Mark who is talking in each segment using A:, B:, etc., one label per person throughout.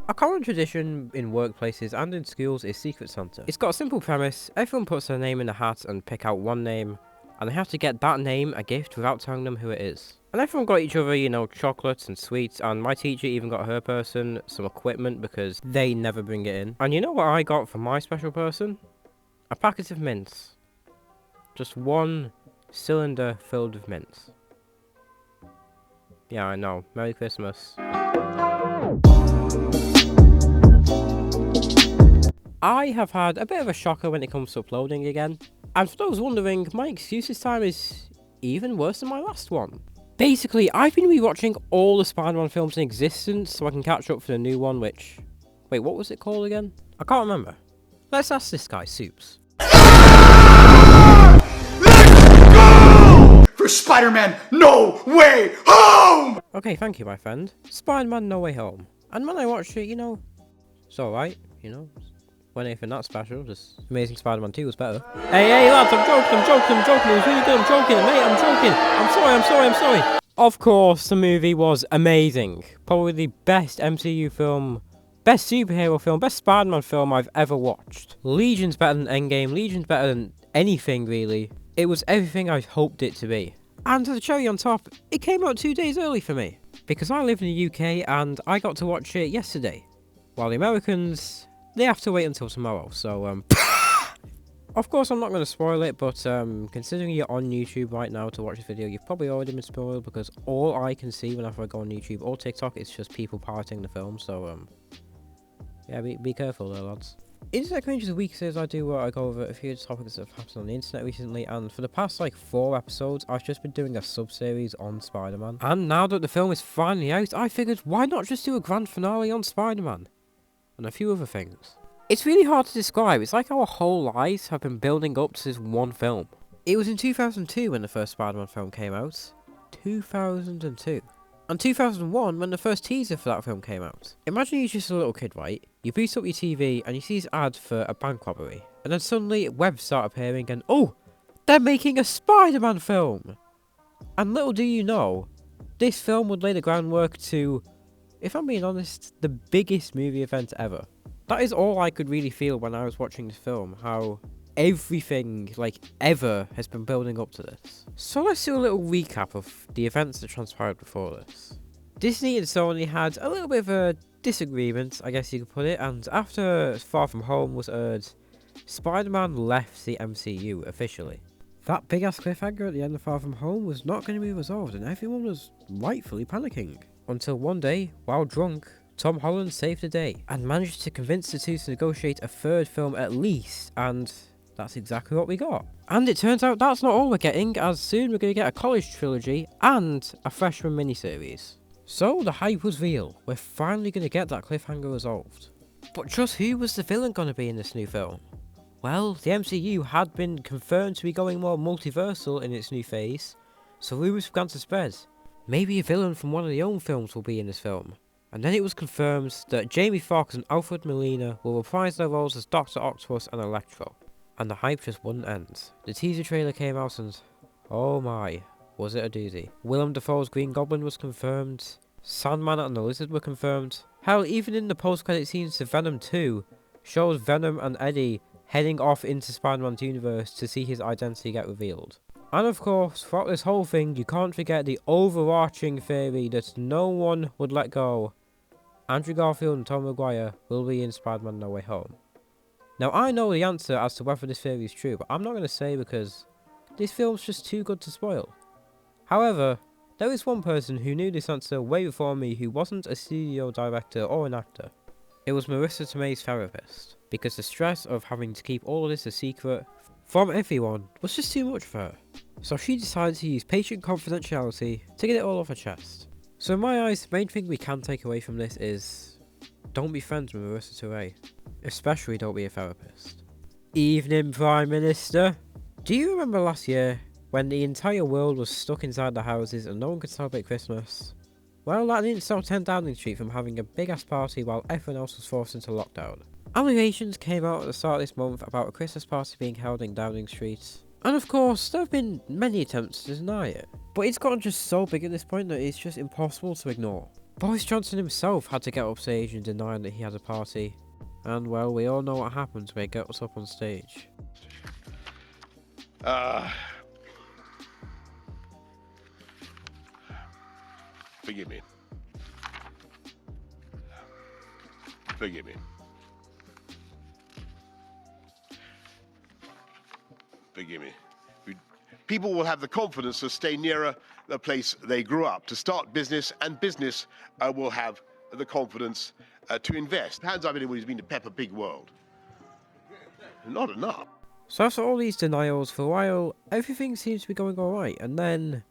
A: A common tradition in workplaces and in schools is Secret Santa. It's got a simple premise: everyone puts their name in a hat and pick out one name, and they have to get that name a gift without telling them who it is. And everyone got each other, you know, chocolates and sweets, and my teacher even got her person some equipment because they never bring it in. And you know what I got for my special person? A packet of mints. Just one cylinder filled with mints. Yeah, I know. Merry Christmas. I have had a bit of a shocker when it comes to uploading again. And for those wondering, my excuse this time is even worse than my last one. Basically, I've been rewatching all the Spider-Man films in existence so I can catch up for the new one, which... Wait, what was it called again? I can't remember. Let's ask this guy, Soups.
B: For Spider-Man No Way Home!
A: Okay, thank you, my friend. Spider-Man No Way Home. And when I watched it, you know, it's alright, you know. Wasn't anything that special, just Amazing Spider-Man 2 was better. Hey, lads, I'm joking, it was really good, I'm joking, mate, I'm joking. I'm sorry. Of course, the movie was amazing. Probably the best MCU film, best superhero film, best Spider-Man film I've ever watched. Legion's better than Endgame, Legion's better than anything, really. It was everything I hoped it to be. And the cherry on top, it came out 2 days early for me. Because I live in the UK and I got to watch it yesterday. While the Americans, they have to wait until tomorrow, so of course I'm not going to spoil it, but considering you're on YouTube right now to watch this video, you've probably already been spoiled because all I can see whenever I go on YouTube or TikTok is just people pirating the film, so yeah, be careful there, lads. Internet Cringe is a week series I do where I go over a few topics that have happened on the internet recently, and for the past like 4 episodes I've just been doing a sub-series on Spider-Man. And now that the film is finally out, I figured why not just do a grand finale on Spider-Man? And a few other things. It's really hard to describe. It's like our whole lives have been building up to this one film. It was in 2002 when the first Spider-Man film came out. 2002. And 2001 when the first teaser for that film came out. Imagine you're just a little kid, right? You boot up your TV and you see this ad for a bank robbery. And then suddenly webs start appearing and oh! They're making a Spider-Man film! And little do you know, this film would lay the groundwork to, if I'm being honest, the biggest movie event ever. That is all I could really feel when I was watching this film, how everything, like, ever has been building up to this. So let's do a little recap of the events that transpired before this. Disney and Sony had a little bit of a disagreement, I guess you could put it, and after Far From Home was aired, Spider-Man left the MCU officially. That big-ass cliffhanger at the end of Far From Home was not going to be resolved, and everyone was rightfully panicking. Until one day, while drunk, Tom Holland saved the day, and managed to convince the two to negotiate a third film at least, and that's exactly what we got. And it turns out that's not all we're getting, as soon we're going to get a college trilogy and a freshman miniseries. So the hype was real, we're finally going to get that cliffhanger resolved. But just who was the villain going to be in this new film? Well, the MCU had been confirmed to be going more multiversal in its new phase, so rumours began to spread. Maybe a villain from one of the own films will be in this film. And then it was confirmed that Jamie Foxx and Alfred Molina will reprise their roles as Dr. Octopus and Electro. And the hype just wouldn't end. The teaser trailer came out and, oh my, was it a doozy. Willem Dafoe's Green Goblin was confirmed, Sandman and the Lizard were confirmed. Hell, even in the post-credit scenes to Venom 2, shows Venom and Eddie heading off into Spider-Man's universe to see his identity get revealed. And of course, throughout this whole thing, you can't forget the overarching theory that no one would let go. Andrew Garfield and Tom Maguire will be in Spider-Man No Way Home. Now I know the answer as to whether this theory is true, but I'm not going to say because this film's just too good to spoil. However, there is one person who knew this answer way before me who wasn't a studio director or an actor. It was Marissa Tomei's therapist, because the stress of having to keep all of this a secret from everyone was just too much for her. So she decided to use patient confidentiality to get it all off her chest. So in my eyes, the main thing we can take away from this is, don't be friends with Marissa Tomei. Especially don't be a therapist. Evening, Prime Minister. Do you remember last year, when the entire world was stuck inside the houses and no one could celebrate Christmas? Well, that didn't stop 10 Downing Street from having a big ass party while everyone else was forced into lockdown. Allegations came out at the start of this month about a Christmas party being held in Downing Street. And of course, there have been many attempts to deny it. But it's gotten just so big at this point that it's just impossible to ignore. Boris Johnson himself had to get up stage and deny that he had a party. And well, we all know what happens when he gets up on stage.
C: Forgive me. Forgive me. Forgive me. People will have the confidence to stay nearer the place they grew up, to start business, and business will have the confidence to invest. Hands up anyone who's been to Peppa Pig World. Not enough.
A: So after all these denials for a while, everything seems to be going alright, and then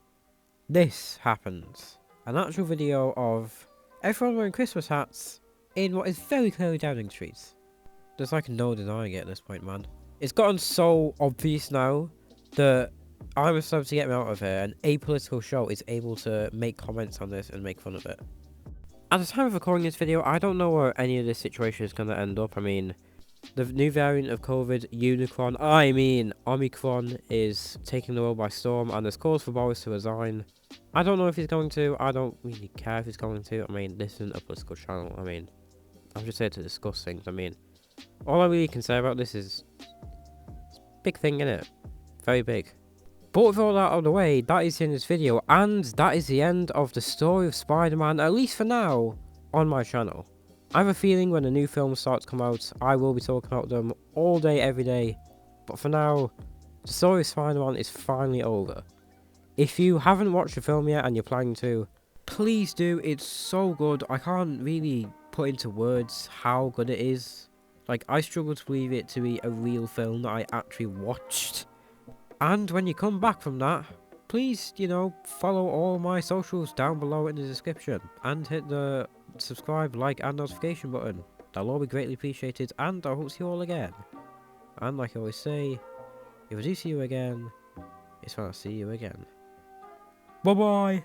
A: this happens. An actual video of everyone wearing Christmas hats in what is very clearly Downing Street. There's like no denying it at this point, man. It's gotten so obvious now that I'm supposed to get me out of here, and a political show is able to make comments on this and make fun of it. At the time of recording this video, I don't know where any of this situation is going to end up. I mean, the new variant of COVID, Omicron, is taking the world by storm, and there's calls for Boris to resign. I don't know if he's going to. I don't really care if he's going to. I mean, this isn't a political channel. I mean, I'm just here to discuss things. I mean, all I really can say about this is it's a big thing, innit? Very big. But with all that out of the way, that is in this video, and that is the end of the story of Spider-Man, at least for now, on my channel. I have a feeling when the new films start to come out, I will be talking about them all day, every day. But for now, the story of Spider-Man is finally over. If you haven't watched the film yet and you're planning to, please do. It's so good. I can't really put into words how good it is. Like, I struggle to believe it to be a real film that I actually watched. And when you come back from that, please, you know, follow all my socials down below in the description. And hit the subscribe, like, and notification button. That'll all be greatly appreciated, and I hope to see you all again. And like I always say, if I do see you again, it's when I see you again. Bye-bye!